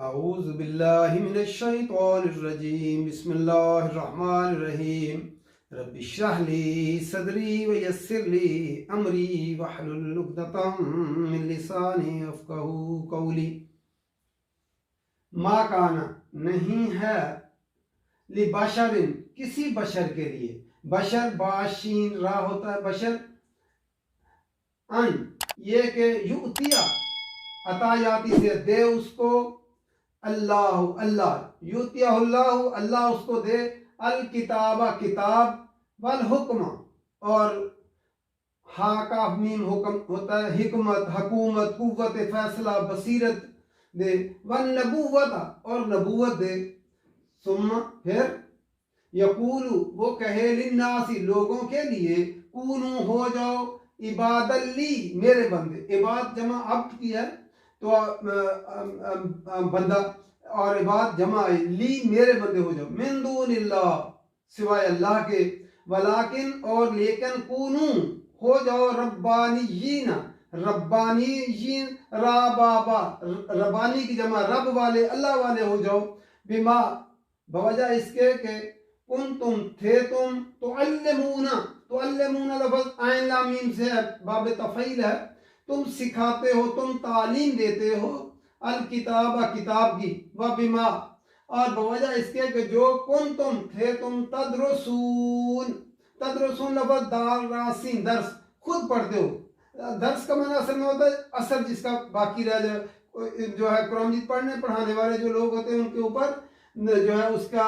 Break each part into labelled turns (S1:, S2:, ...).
S1: औज़ु बिल्लाहि मिनश शैतानिर रजीम बिस्मिल्लाहिर्रहमानिर्रहीम रब्बि इश्रह ली सदरी व यस्सिर ली अमरी वहलुल उक़दतम मिन लिसानी यफ़क़हू क़ौली। मा काना नहीं है लि बशरिन किसी बशर के लिए, बशर बाशीन रा होता है बशर, अन ये के युतिया अतायाती से दे उसको अल्लाह अल्लाह युतियाहुल्लाहु अल्लाह उसको दे अल किताबा किताब वल हुक्म और हा का मीम हुक्म होता है हिकमत हकूमत कुव्वत फैसला बसीरत दे वन नबूवत और नबूवत दे। सुम्मा फिर यकूलू वो कहे लिन्नासी लोगों के लिए कूनू हो जाओ इबादल्ली मेरे बंदे, इबाद जमा अब्द की है तो बंदा और इबाद जमा ली मेरे बंदे हो जाओ, मिन दूनिल्लाह सिवाय अल्लाह के, वलाकिन और लेकिन कूनू हो जाओ रब्बानीयीन रब्बानीयीन राबाबा रब्बानी की जमा रब वाले अल्लाह वाले हो जाओ, बिमा बवजह इसके के कुन तुम थे तुम तुअल्लिमूना लफ्ज़ आइन लाम मीम से बाब तफ़ईल है, तुम सिखाते हो तुम तालीम देते हो अल किताबा किताब की व बिमा और बवजह इसके कि जो कुन तुम थे तुम तदरुसून लफ्ज़ दाल रासीन दर्स खुद पढ़ते हो। दर्स का माना असल में होता है असर जिसका बाकी रह जाए, जो है कुरान मजीद पढ़ने पढ़ाने वाले जो लोग होते हैं उनके ऊपर जो है उसका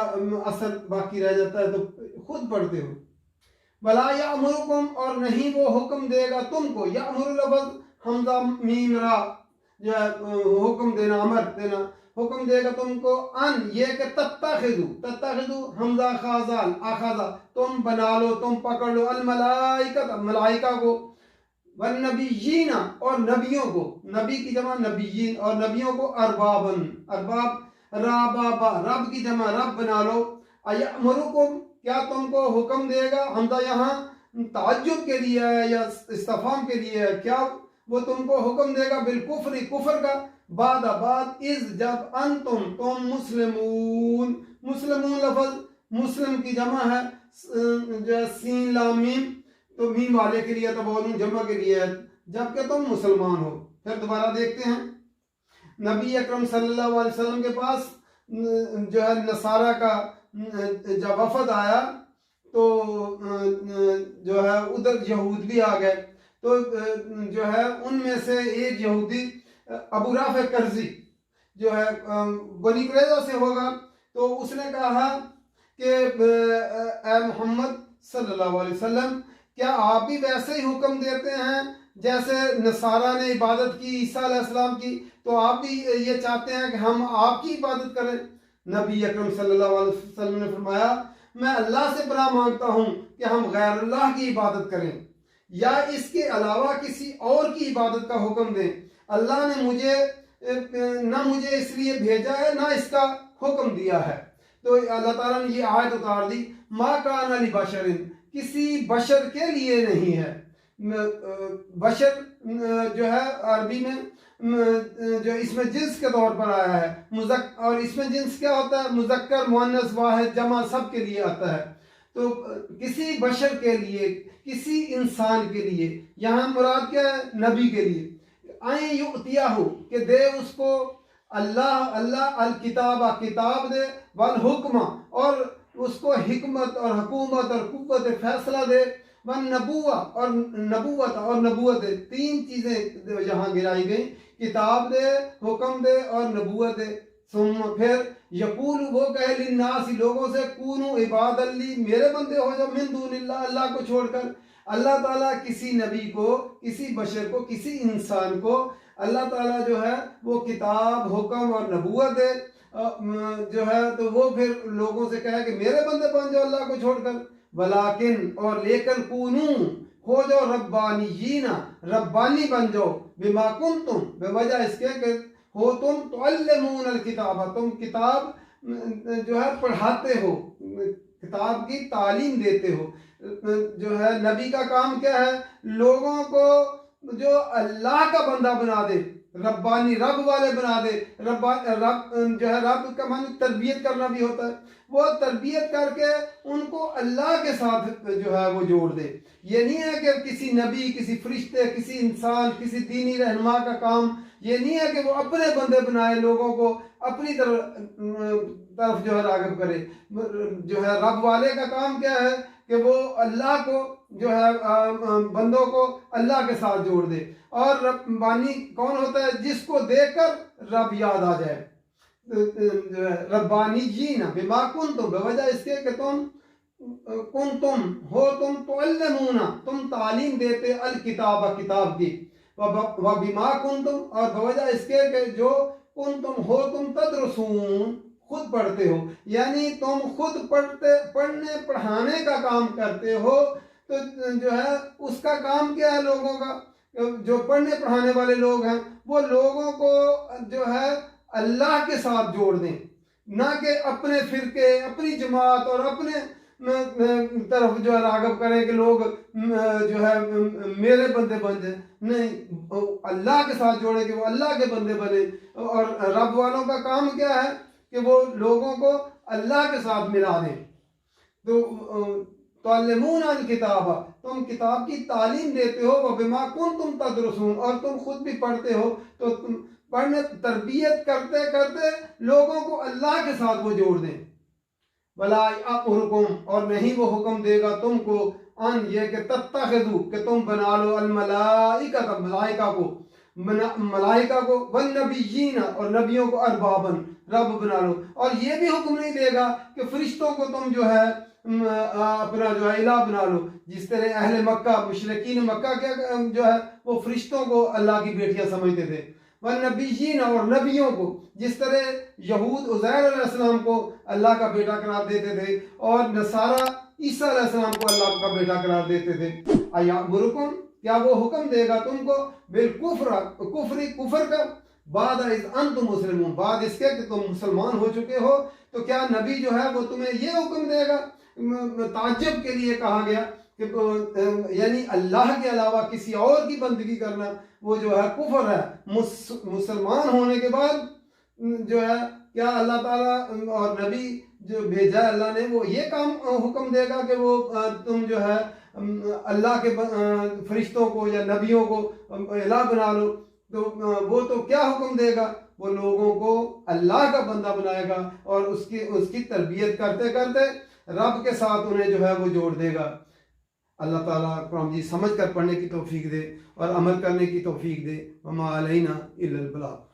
S1: असर बाकी रह जाता है तो खुद पढ़ते हो। वला यामुरुकुम और नहीं वो हुक्म देगा तुमको, यामुरु लफ्ज़ हमजा मीम रा जो है हुक्म देना अमर देना, हुक्म देगा तुमको अन ये के तत्ताखिदु हमजा खाजाल आखाजा तुम बना लो तुम पकड़ लो अल मलाइका को वन नबीयीना और नबियों को, नबी की जमा नबीयीन और नबियों को अरबाबन अरबाब राबाबा रब की जमा रब बना लो। अयमुरुकुम क्या तुमको हुक्म देगा, हमजा यहाँ ताज्जुब के लिए है या इस्तिफाम के लिए है, क्या वो तुमको हुक्म देगा बिलकुफ्री कुफर का बाद इज जब तुम मुस्लिमून लफ्ज़ मुस्लिम की जमा है जो सीन लाम मीम तो मीम वाले के लिए तो बोलूं जमा के लिए है जबकि तुम मुसलमान हो। फिर दोबारा देखते हैं नबी अकरम सल्लल्लाहु अलैहि वसल्लम के पास जो है नसारा का जब वफद आया तो जो है उधर यहूद भी आ गए, तो जो है उनमें से एक यहूदी अबू राफ़े कर्जी जो है बनी कुरैज़ा से होगा, तो उसने कहा कि ए मोहम्मद सल्लल्लाहु अलैहि वसल्लम क्या आप भी वैसे ही हुक्म देते हैं जैसे नसारा ने इबादत की ईसा अलैहिस्सलाम की, तो आप भी ये चाहते हैं कि हम आपकी इबादत करें। नबी अकरम सल्लल्लाहु अलैहि वसल्लम ने फरमाया मैं अल्लाह से पनाह मांगता हूँ कि हम गैरुल्लाह की इबादत करें या इसके अलावा किसी और की इबादत का हुक्म दें। अल्लाह ने मुझे इसलिए भेजा है ना इसका हुक्म दिया है। तो अल्लाह ताला ने ये आयत उतार दी मा काना लि बशरिन किसी बशर के लिए नहीं है। बशर जो है अरबी में जो इसमें जिन्स के तौर पर आया है और इसमें जिन्स क्या होता है मुज़क्कर मुअन्नस वाहिद जमा सब के लिए आता है, तो किसी बशर के लिए किसी इंसान के लिए यहाँ मुराद क्या है नबी के लिए आई युतिया हो कि दे उसको अल्लाह अल किताबा किताब दे वल हुक्मा और उसको हिकमत और हुकूमत और कुव्वत फैसला दे वन नबूवा और नबूवत और नबूवत दे, तीन चीज़ें यहाँ गिराई गई किताब दे हुक्म दे और नबूवत दे। फिर यकूल वो कहे लिन्नासी लोगों से कूनू इबादल्ली मेरे बंदे हो जाओ मिन दूनिल्लाह अल्लाह को छोड़कर। अल्लाह ताला किसी नबी को किसी बशर को किसी इंसान को अल्लाह ताला जो है वो किताब हुक्म और नबूवत दे जो है तो वो फिर लोगों से कहे कि मेरे बंदे बन जाओ अल्लाह को छोड़कर। वलाकिन और लेकिन कूनू हो जाओ रब्बानीयीना रब्बानी बन जाओ बिमा कुंतुम बेवजह इसके कि हो तुम तुअल्लिमून अल किताबा तुम किताब जो है पढ़ाते हो किताब की तालीम देते हो। जो है नबी का काम क्या है लोगों को जो अल्लाह का बंदा बना दे रब्बानी रब वाले बना दे। रब जो है रब का माने तरबियत करना भी होता है, वो तरबियत करके उनको अल्लाह के साथ जो है वो जोड़ दे। ये नहीं है कि किसी नबी, किसी फरिश्ते, किसी इंसान, किसी दीनी रहनुमा का काम ये नहीं है कि वो अपने बंदे बनाए, लोगों को अपनी तरफ जो है राग़िब करे। जो है रब वाले का काम क्या है कि वो अल्लाह को जो है बंदों को अल्लाह के साथ जोड़ दे। और रब्बानी कौन होता है? जिसको देखकर रब याद आ जाए। रब्बानी जी ना बिमा कुन, तुम बवजह इसके कि तुम हो, तुम तुअल्लिमूना, तुम तालीम देते अल किताब, किताब की, व बिमा कुन तुम, और बवजह इसके कि जो कुन तुम हो, तुम तदरुसून, खुद पढ़ते हो। यानी तुम खुद पढ़ने पढ़ाने का काम करते हो। तो जो है उसका काम क्या है? लोगों का, जो पढ़ने पढ़ाने वाले लोग हैं वो लोगों को जो है अल्लाह के साथ जोड़ दें, ना कि अपने फिरके, अपनी जमात और अपने तरफ जो है राग़िब करें कि लोग जो है मेरे बंदे बन जाए। नहीं, अल्लाह के साथ जोड़े कि वो अल्लाह के बंदे बने। और रब वालों का काम क्या है कि वो लोगों को अल्लाह के साथ मिला दें। तो तुअल्लिमूना अल किताब, तुम किताब की तालीम देते हो, व बिमा कुंतुम तदरुसून, और तुम खुद भी पढ़ते हो। तो तुम पढ़ने तरबियत करते करते लोगों को अल्लाह के साथ वो जोड़ दें। वला अमरुकुम, और नहीं वो हुक्म देगा तुमको, अन ये कि तत्तखिज़ू, कि तुम बना लो, अल मलाइका, मलाइका को वन नबिय्यीन, और नबियों को अरबाबन, रब बना लो। और ये भी हुक्म नहीं देगा कि फरिश्तों को तुम जो है अपना जो है इलाह बना लो। जिस तरह अहले मक्का, मुशरिकीन मक्का क्या जो है वो फरिश्तों को अल्लाह की बेटियां समझते थे। वन नबिय्यीन, और नबियों को, जिस तरह यहूद उज़ैर अलैहिस्सलाम को अल्लाह का बेटा करार देते थे और नसारा ईसा अलैहिस्सलाम को अल्लाह का बेटा करार देते थे। अयअमुरुकुम, क्या वो हुक्म देगा तुमको बिल कुफ्र का, बाद इज़ अंतुम मुस्लिमून, बाद इसके कि तुम मुसलमान हो चुके हो। तो क्या नबी जो है वो तुम्हें ये हुक्म देगा? ताज्जुब के लिए कहा गया कि यानी अल्लाह के अलावा किसी और की बंदगी करना वो जो है कुफ्र है। मुसलमान होने के बाद जो है क्या अल्लाह ताला और नबी जो भेजा है अल्लाह ने, वो ये काम हुक्म देगा कि वो तुम जो है अल्लाह के फरिश्तों को या नबियों को इलाह बना लो? तो वो तो क्या हुक्म देगा? वो लोगों को अल्लाह का बंदा बनाएगा और उसकी तरबियत करते करते रब के साथ उन्हें जो है वो जोड़ देगा। अल्लाह ताला कुरान जी समझ कर पढ़ने की तौफीक दे और अमल करने की तौफीक दे। वमा अलैना इल्लल बलाग।